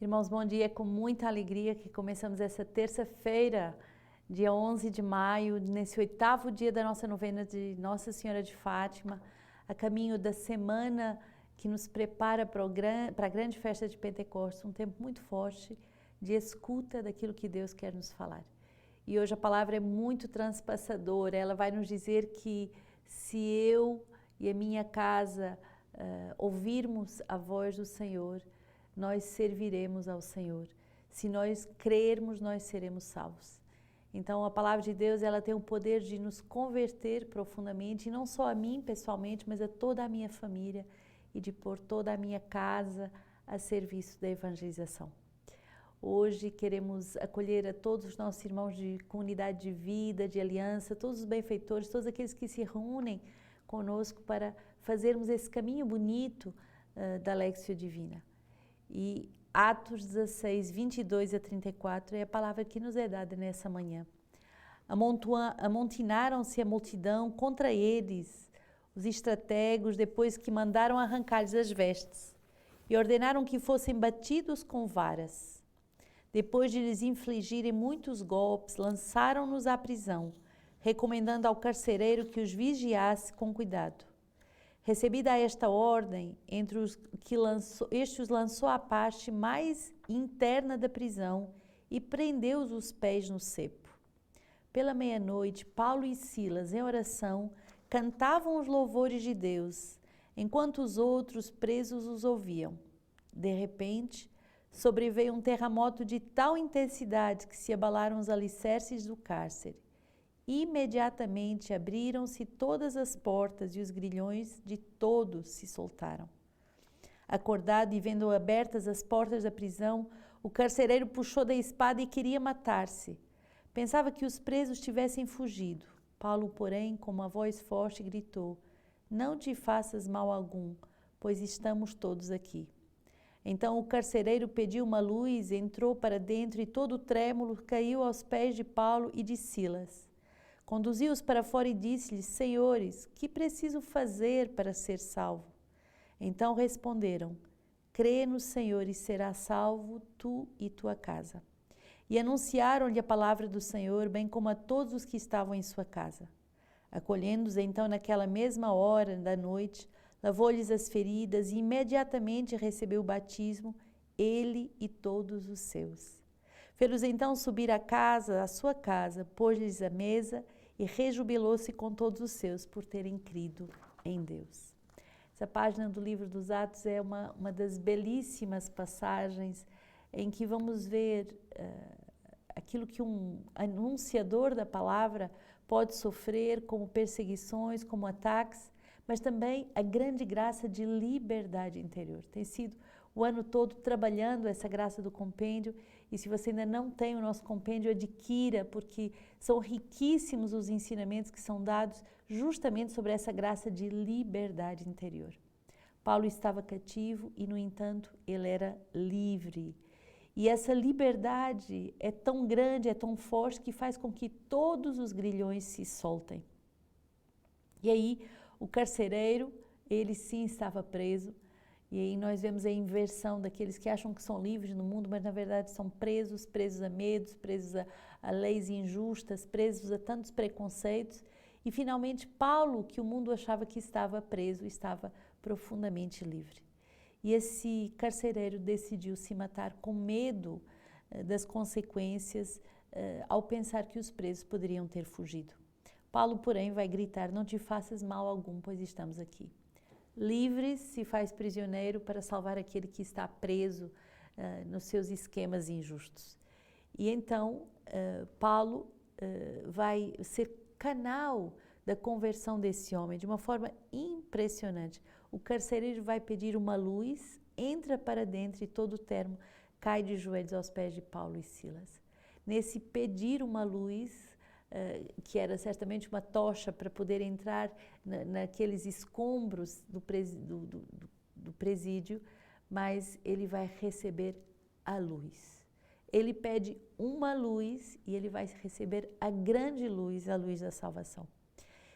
Irmãos, bom dia. É com muita alegria que começamos essa terça-feira, dia 11 de maio, nesse 8º dia da nossa novena de Nossa Senhora de Fátima, a caminho da semana que nos prepara para a grande festa de Pentecostes, um tempo muito forte de escuta daquilo que Deus quer nos falar. E hoje a palavra é muito transpassadora, ela vai nos dizer que se eu e a minha casa ouvirmos a voz do Senhor, nós serviremos ao Senhor. Se nós crermos, nós seremos salvos. Então a palavra de Deus, ela tem o poder de nos converter profundamente, e não só a mim pessoalmente, mas a toda a minha família e de pôr toda a minha casa a serviço da evangelização. Hoje queremos acolher a todos os nossos irmãos de comunidade de vida, de aliança, todos os benfeitores, todos aqueles que se reúnem conosco para fazermos esse caminho bonito da Léxio Divina. E Atos 16, 22 a 34 é a palavra que nos é dada nessa manhã. Amontinaram-se a multidão contra eles, os estrategos, depois que mandaram arrancar-lhes as vestes, e ordenaram que fossem batidos com varas. Depois de lhes infligirem muitos golpes, lançaram-nos à prisão, recomendando ao carcereiro que os vigiasse com cuidado. Recebida esta ordem, entre os que este os lançou à parte mais interna da prisão e prendeu-os os pés no cepo. Pela meia-noite, Paulo e Silas, em oração, cantavam os louvores de Deus, enquanto os outros presos os ouviam. De repente, sobreveio um terremoto de tal intensidade que se abalaram os alicerces do cárcere. Imediatamente abriram-se todas as portas e os grilhões de todos se soltaram. Acordado e vendo abertas as portas da prisão, o carcereiro puxou da espada e queria matar-se. Pensava que os presos tivessem fugido. Paulo, porém, com uma voz forte, gritou: "Não te faças mal algum, pois estamos todos aqui." Então o carcereiro pediu uma luz, entrou para dentro e todo trêmulo caiu aos pés de Paulo e de Silas. Conduziu-os para fora e disse-lhes: "Senhores, que preciso fazer para ser salvo?" Então responderam: "Crê no Senhor e serás salvo, tu e tua casa." E anunciaram-lhe a palavra do Senhor, bem como a todos os que estavam em sua casa. Acolhendo-os então naquela mesma hora da noite, lavou-lhes as feridas e imediatamente recebeu o batismo, ele e todos os seus. Fez-los então subir à sua casa, pôs-lhes a mesa e rejubilou-se com todos os seus por terem crido em Deus. Essa página do livro dos Atos é uma das belíssimas passagens em que vamos ver aquilo que um anunciador da palavra pode sofrer como perseguições, como ataques, mas também a grande graça de liberdade interior. Tem sido o ano todo trabalhando essa graça do compêndio, e se você ainda não tem o nosso compêndio, adquira, porque são riquíssimos os ensinamentos que são dados justamente sobre essa graça de liberdade interior. Paulo estava cativo e, no entanto, ele era livre. E essa liberdade é tão grande, é tão forte, que faz com que todos os grilhões se soltem. E aí, o carcereiro, ele sim estava preso, e aí nós vemos a inversão daqueles que acham que são livres no mundo, mas na verdade são presos a medos, presos a leis injustas, presos a tantos preconceitos. E finalmente Paulo, que o mundo achava que estava preso, estava profundamente livre. E esse carcereiro decidiu se matar com medo das consequências ao pensar que os presos poderiam ter fugido. Paulo, porém, vai gritar: "Não te faças mal algum, pois estamos aqui." Livre se faz prisioneiro para salvar aquele que está preso nos seus esquemas injustos. E então Paulo vai ser canal da conversão desse homem de uma forma impressionante. O carcereiro vai pedir uma luz, entra para dentro e todo o termo cai de joelhos aos pés de Paulo e Silas. Nesse pedir uma luz, que era certamente uma tocha para poder entrar naqueles escombros do presídio, mas ele vai receber a luz. Ele pede uma luz e ele vai receber a grande luz, a luz da salvação.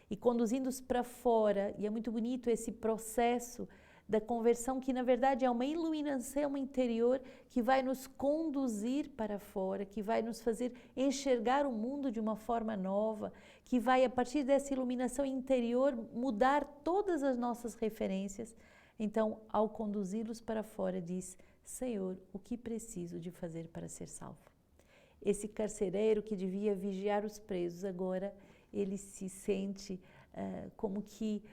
E conduzindo-os para fora, e é muito bonito esse processo da conversão, que na verdade é uma iluminação interior que vai nos conduzir para fora, que vai nos fazer enxergar o mundo de uma forma nova, que vai, a partir dessa iluminação interior, mudar todas as nossas referências. Então, ao conduzi-los para fora, diz: Senhor, o que preciso de fazer para ser salvo? Esse carcereiro que devia vigiar os presos, agora ele se sente como que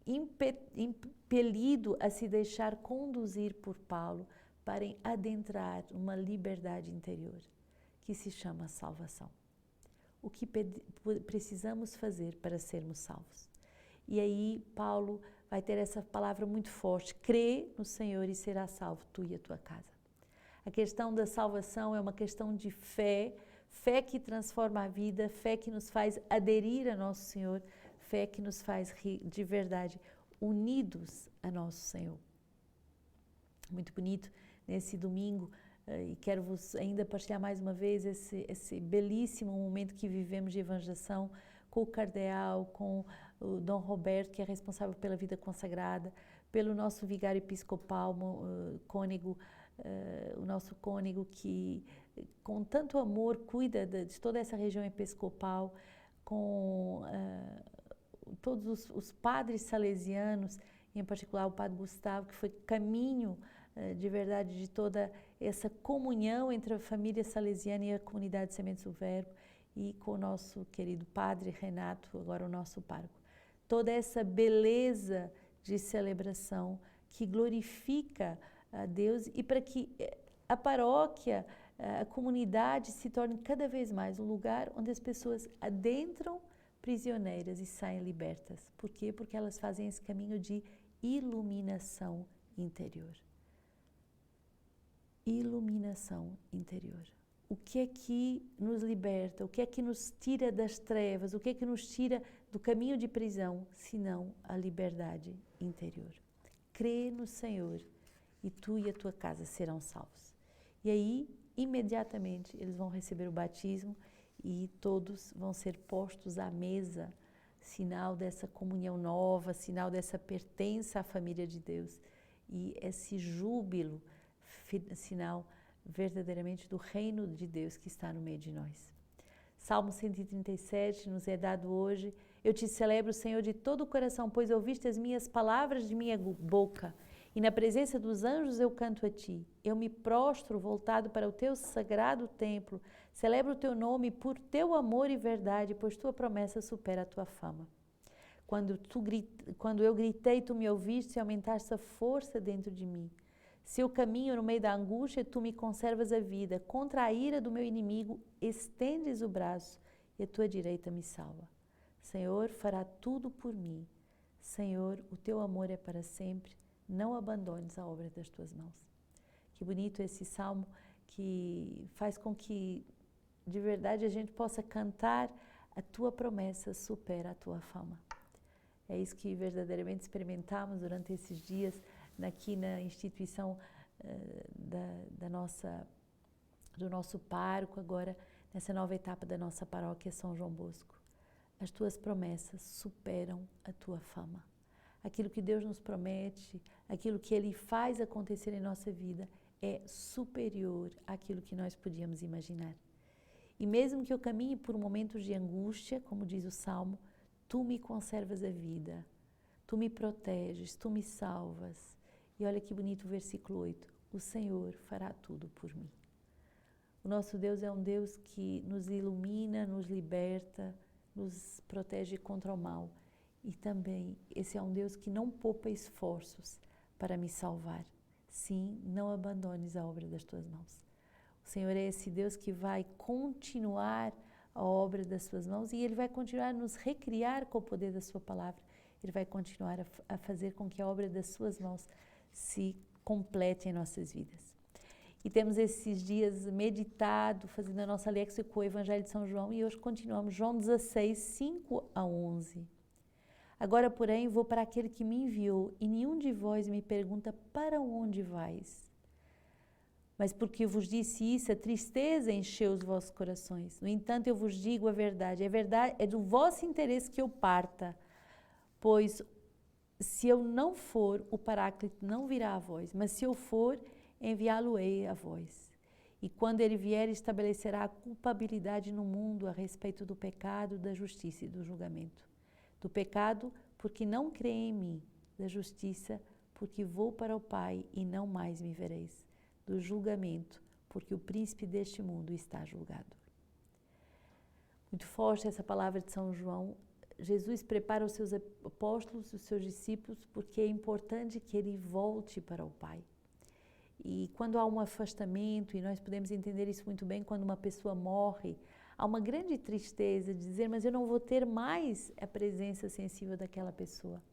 impelido a se deixar conduzir por Paulo para adentrar uma liberdade interior que se chama salvação. O que precisamos fazer para sermos salvos? E aí Paulo vai ter essa palavra muito forte: crê no Senhor e serás salvo, tu e a tua casa. A questão da salvação é uma questão de fé, fé que transforma a vida, fé que nos faz aderir a nosso Senhor, fé que nos faz de verdade unidos a nosso Senhor. Muito bonito nesse domingo, e quero vos ainda partilhar mais uma vez esse belíssimo momento que vivemos de evangelização com o cardeal, com o Dom Roberto, que é responsável pela vida consagrada, pelo nosso vigário episcopal, cônego, o nosso cônego que com tanto amor cuida de toda essa região episcopal, com todos os padres salesianos, em particular o padre Gustavo, que foi caminho de verdade de toda essa comunhão entre a família salesiana e a comunidade Sementes do Verbo, e com o nosso querido padre Renato, agora o nosso pároco. Toda essa beleza de celebração que glorifica a Deus, e para que a paróquia, a comunidade se torne cada vez mais um lugar onde as pessoas adentram prisioneiras e saem libertas. Por quê? Porque elas fazem esse caminho de iluminação interior. Iluminação interior. O que é que nos liberta? O que é que nos tira das trevas? O que é que nos tira do caminho de prisão, senão a liberdade interior? Crê no Senhor e tu e a tua casa serão salvos. E aí, imediatamente, eles vão receber o batismo e todos vão ser postos à mesa, sinal dessa comunhão nova, sinal dessa pertença à família de Deus, e esse júbilo, sinal verdadeiramente do reino de Deus que está no meio de nós. Salmo 137 nos é dado hoje: eu te celebro, Senhor, de todo o coração, pois ouviste as minhas palavras de minha boca, e na presença dos anjos eu canto a ti. Eu me prostro voltado para o teu sagrado templo, celebro o teu nome por teu amor e verdade, pois tua promessa supera a tua fama. Quando eu gritei, tu me ouviste e aumentaste a força dentro de mim. Se eu caminho no meio da angústia, tu me conservas a vida. Contra a ira do meu inimigo, estendes o braço e a tua direita me salva. Senhor, fará tudo por mim. Senhor, o teu amor é para sempre. Não abandones a obra das tuas mãos. Que bonito esse salmo que faz com que, de verdade, a gente possa cantar: a tua promessa supera a tua fama. É isso que verdadeiramente experimentamos durante esses dias aqui na instituição do nosso pároco, agora nessa nova etapa da nossa paróquia São João Bosco. As tuas promessas superam a tua fama. Aquilo que Deus nos promete, aquilo que Ele faz acontecer em nossa vida é superior àquilo que nós podíamos imaginar. E mesmo que eu caminhe por momentos de angústia, como diz o Salmo, tu me conservas a vida, tu me proteges, tu me salvas. E olha que bonito o versículo 8, o Senhor fará tudo por mim. O nosso Deus é um Deus que nos ilumina, nos liberta, nos protege contra o mal. E também esse é um Deus que não poupa esforços para me salvar. Sim, não abandones a obra das tuas mãos. O Senhor é esse Deus que vai continuar a obra das suas mãos e Ele vai continuar a nos recriar com o poder da sua palavra. Ele vai continuar a fazer com que a obra das suas mãos se complete em nossas vidas. E temos esses dias meditado, fazendo a nossa lexia com o Evangelho de São João, e hoje continuamos João 16, 5 a 11. Agora, porém, vou para aquele que me enviou, e nenhum de vós me pergunta: para onde vais? Mas porque eu vos disse isso, a tristeza encheu os vossos corações. No entanto, eu vos digo a verdade é do vosso interesse que eu parta, pois se eu não for, o Paráclito não virá a vós, mas se eu for, enviá-lo-ei a vós. E quando ele vier, estabelecerá a culpabilidade no mundo a respeito do pecado, da justiça e do julgamento. Do pecado, porque não creem em mim, da justiça, porque vou para o Pai e não mais me vereis, do julgamento, porque o príncipe deste mundo está julgado. Muito forte essa palavra de São João. Jesus prepara os seus apóstolos, os seus discípulos, porque é importante que ele volte para o Pai. E quando há um afastamento, e nós podemos entender isso muito bem quando uma pessoa morre, há uma grande tristeza de dizer, mas eu não vou ter mais a presença sensível daquela pessoa.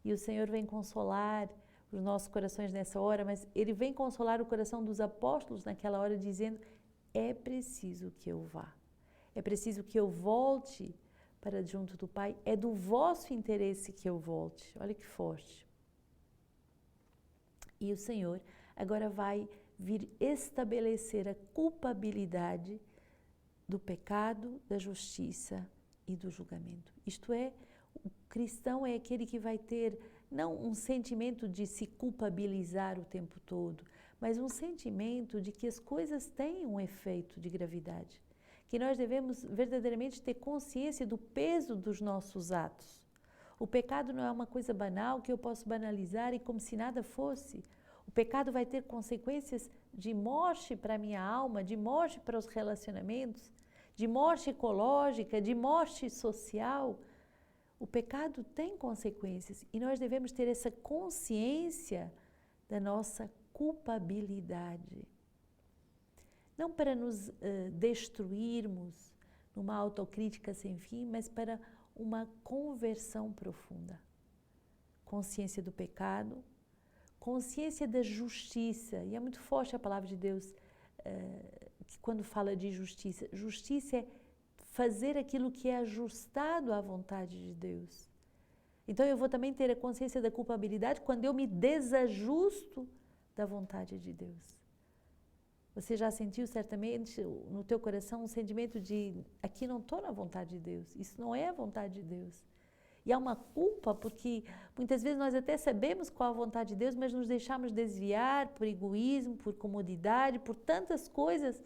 E o Senhor vem consolar os nossos corações nessa hora, mas Ele vem consolar o coração dos apóstolos naquela hora, dizendo, é preciso que eu vá, é preciso que eu volte para junto do Pai, é do vosso interesse que eu volte. Olha que forte. E o Senhor agora vai vir estabelecer a culpabilidade do pecado, da justiça e do julgamento. Isto é, o cristão é aquele que vai ter não um sentimento de se culpabilizar o tempo todo, mas um sentimento de que as coisas têm um efeito de gravidade, que nós devemos verdadeiramente ter consciência do peso dos nossos atos. O pecado não é uma coisa banal que eu posso banalizar e como se nada fosse. O pecado vai ter consequências de morte para a minha alma, de morte para os relacionamentos, de morte ecológica, de morte social. O pecado tem consequências e nós devemos ter essa consciência da nossa culpabilidade. Não para nos destruirmos numa autocrítica sem fim, mas para uma conversão profunda. Consciência do pecado, consciência da justiça, e é muito forte a palavra de Deus que quando fala de justiça, justiça é fazer aquilo que é ajustado à vontade de Deus. Então eu vou também ter a consciência da culpabilidade quando eu me desajusto da vontade de Deus. Você já sentiu certamente no teu coração um sentimento de aqui não estou na vontade de Deus, isso não é a vontade de Deus. E há uma culpa porque muitas vezes nós até sabemos qual a vontade de Deus, mas nos deixamos desviar por egoísmo, por comodidade, por tantas coisas.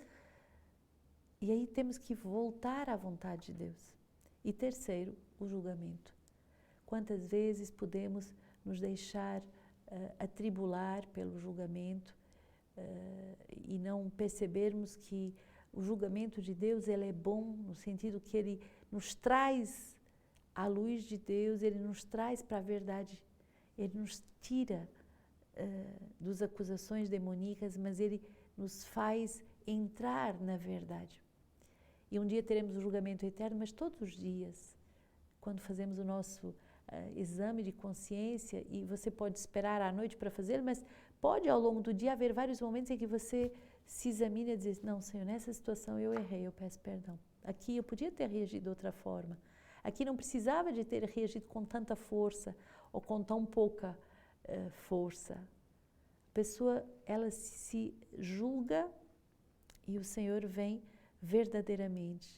E aí temos que voltar à vontade de Deus. E terceiro, o julgamento. Quantas vezes podemos nos deixar atribular pelo julgamento e não percebermos que o julgamento de Deus ele é bom no sentido que ele nos traz à luz de Deus, ele nos traz para a verdade, ele nos tira das acusações demoníacas, mas ele nos faz entrar na verdade. E um dia teremos o julgamento eterno, mas todos os dias, quando fazemos o nosso exame de consciência, e você pode esperar à noite para fazê-lo, mas pode ao longo do dia haver vários momentos em que você se examina e diz, não, Senhor, nessa situação eu errei, eu peço perdão. Aqui eu podia ter reagido de outra forma. Aqui não precisava de ter reagido com tanta força ou com tão pouca força. A pessoa, ela se julga e o Senhor vem verdadeiramente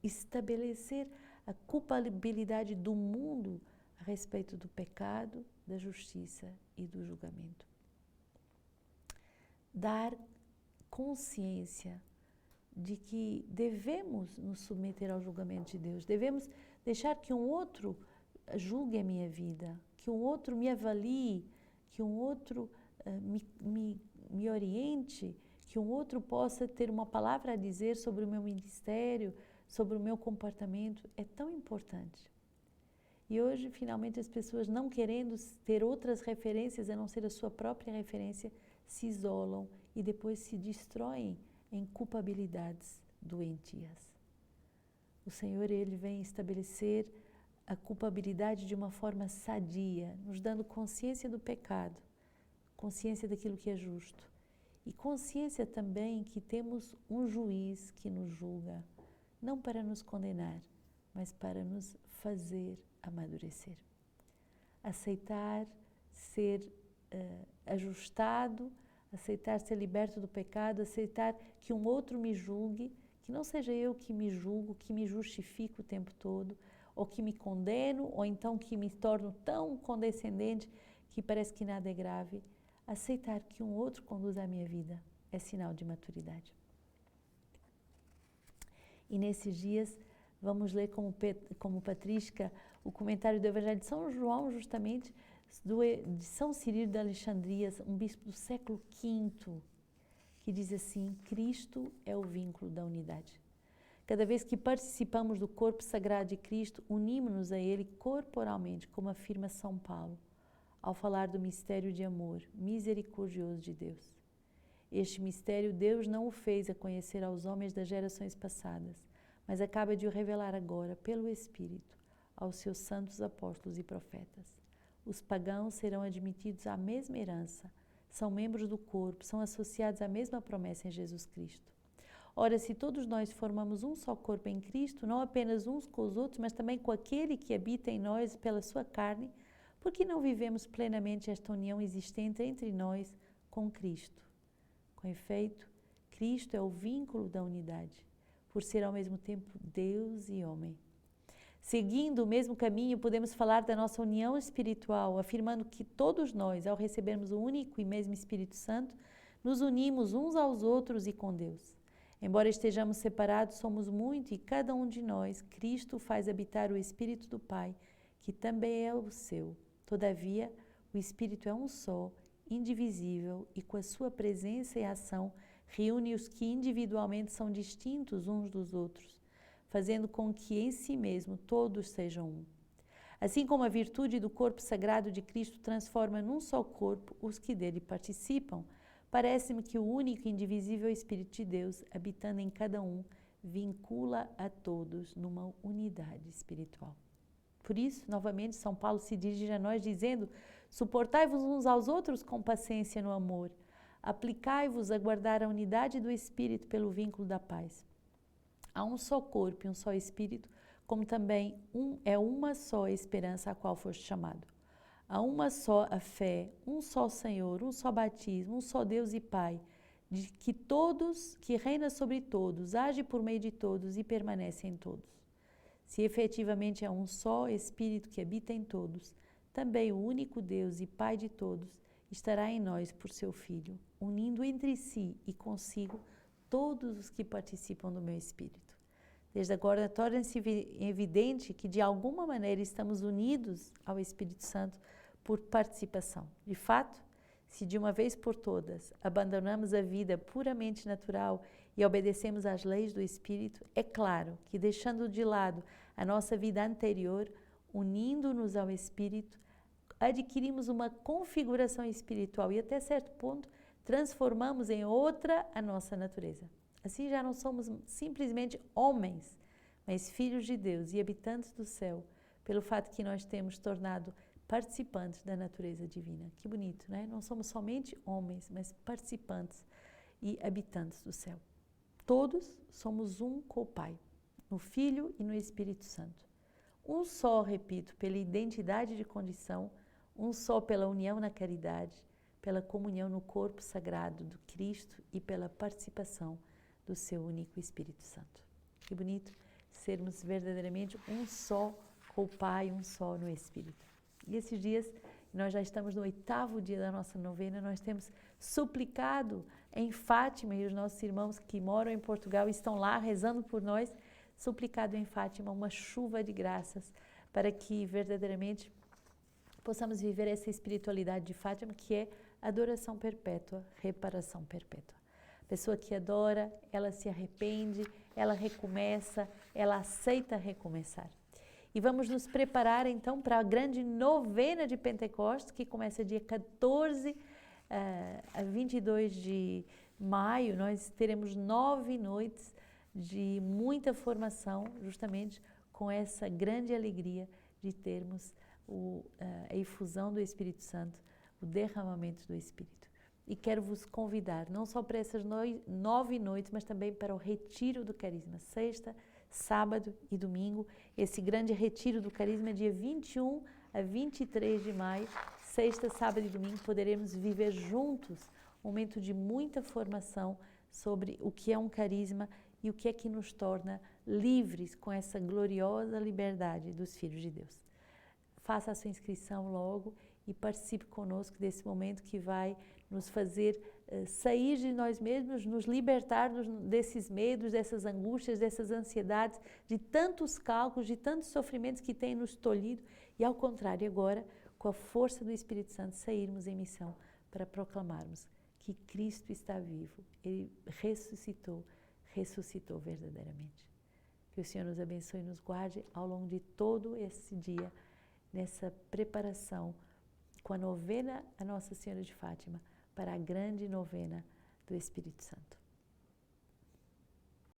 estabelecer a culpabilidade do mundo a respeito do pecado, da justiça e do julgamento. Dar consciência de que devemos nos submeter ao julgamento de Deus, devemos deixar que um outro julgue a minha vida, que um outro me avalie, que um outro me oriente, que um outro possa ter uma palavra a dizer sobre o meu ministério, sobre o meu comportamento, é tão importante. E hoje, finalmente, as pessoas não querendo ter outras referências a não ser a sua própria referência, se isolam e depois se destroem em culpabilidades doentias. O Senhor, Ele vem estabelecer a culpabilidade de uma forma sadia, nos dando consciência do pecado, consciência daquilo que é justo e consciência também que temos um juiz que nos julga, não para nos condenar, mas para nos fazer amadurecer. Aceitar ser ajustado, aceitar ser liberto do pecado, aceitar que um outro me julgue, que não seja eu que me julgo, que me justifico o tempo todo, ou que me condeno, ou então que me torno tão condescendente que parece que nada é grave. Aceitar que um outro conduza a minha vida é sinal de maturidade. E nesses dias vamos ler como patrística o comentário do Evangelho de São João, justamente de São Cirilo de Alexandria, um bispo do século V, que diz assim: Cristo é o vínculo da unidade. Cada vez que participamos do corpo sagrado de Cristo, unimos-nos a Ele corporalmente, como afirma São Paulo, ao falar do mistério de amor misericordioso de Deus. Este mistério Deus não o fez a conhecer aos homens das gerações passadas, mas acaba de o revelar agora, pelo Espírito, aos seus santos apóstolos e profetas. Os pagãos serão admitidos à mesma herança, são membros do corpo, são associados à mesma promessa em Jesus Cristo. Ora, se todos nós formamos um só corpo em Cristo, não apenas uns com os outros, mas também com aquele que habita em nós pela sua carne, por que não vivemos plenamente esta união existente entre nós com Cristo? Com efeito, Cristo é o vínculo da unidade, por ser ao mesmo tempo Deus e homem. Seguindo o mesmo caminho, podemos falar da nossa união espiritual, afirmando que todos nós, ao recebermos o único e mesmo Espírito Santo, nos unimos uns aos outros e com Deus. Embora estejamos separados, somos muito e cada um de nós, Cristo faz habitar o Espírito do Pai, que também é o seu. Todavia, o Espírito é um só, indivisível e com a sua presença e ação reúne os que individualmente são distintos uns dos outros, fazendo com que em si mesmo todos sejam um. Assim como a virtude do corpo sagrado de Cristo transforma num só corpo os que dele participam, parece-me que o único e indivisível Espírito de Deus, habitando em cada um, vincula a todos numa unidade espiritual. Por isso, novamente, São Paulo se dirige a nós dizendo: suportai-vos uns aos outros com paciência no amor, aplicai-vos a guardar a unidade do Espírito pelo vínculo da paz. Há um só corpo e um só Espírito, como também é uma só esperança a qual foste chamado. Há uma só a fé, um só Senhor, um só batismo, um só Deus e Pai, de que todos, que reina sobre todos, age por meio de todos e permanece em todos. Se efetivamente é um só Espírito que habita em todos, também o único Deus e Pai de todos estará em nós por seu Filho, unindo entre si e consigo todos os que participam do meu Espírito. Desde agora torna-se evidente que de alguma maneira estamos unidos ao Espírito Santo por participação. De fato, se de uma vez por todas abandonamos a vida puramente natural e obedecemos às leis do Espírito, é claro que deixando de lado a nossa vida anterior, unindo-nos ao Espírito, adquirimos uma configuração espiritual e até certo ponto transformamos em outra a nossa natureza. Assim já não somos simplesmente homens, mas filhos de Deus e habitantes do céu, pelo fato que nós temos tornado participantes da natureza divina. Que bonito, né? Não somos somente homens, mas participantes e habitantes do céu. Todos somos um com o Pai, no Filho e no Espírito Santo. Um só, repito, pela identidade de condição, um só pela união na caridade, pela comunhão no corpo sagrado do Cristo e pela participação do seu único Espírito Santo. Que bonito sermos verdadeiramente um só com o Pai, um só no Espírito. E esses dias, nós já estamos no 8º dia da nossa novena, nós temos suplicado em Fátima, e os nossos irmãos que moram em Portugal estão lá rezando por nós, suplicado em Fátima uma chuva de graças para que verdadeiramente possamos viver essa espiritualidade de Fátima, que é adoração perpétua, reparação perpétua. A pessoa que adora, ela se arrepende, ela recomeça, ela aceita recomeçar. E vamos nos preparar então para a grande novena de Pentecostes, que começa dia 14 a 22 de maio. Nós teremos 9 noites de muita formação, justamente com essa grande alegria de termos a efusão do Espírito Santo, o derramamento do Espírito. E quero vos convidar, não só para essas 9 noites, mas também para o retiro do Carisma, sexta, sábado e domingo. Esse grande retiro do Carisma é dia 21 a 23 de maio, sexta, sábado e domingo, poderemos viver juntos um momento de muita formação sobre o que é um carisma e o que é que nos torna livres com essa gloriosa liberdade dos filhos de Deus. Faça a sua inscrição logo e participe conosco desse momento que vai nos fazer sair de nós mesmos, nos libertar desses medos, dessas angústias, dessas ansiedades, de tantos cálculos, de tantos sofrimentos que têm nos tolhido e, ao contrário, agora, com a força do Espírito Santo, sairmos em missão para proclamarmos que Cristo está vivo, Ele ressuscitou verdadeiramente. Que o Senhor nos abençoe e nos guarde ao longo de todo esse dia, nessa preparação com a novena a Nossa Senhora de Fátima para a grande novena do Espírito Santo.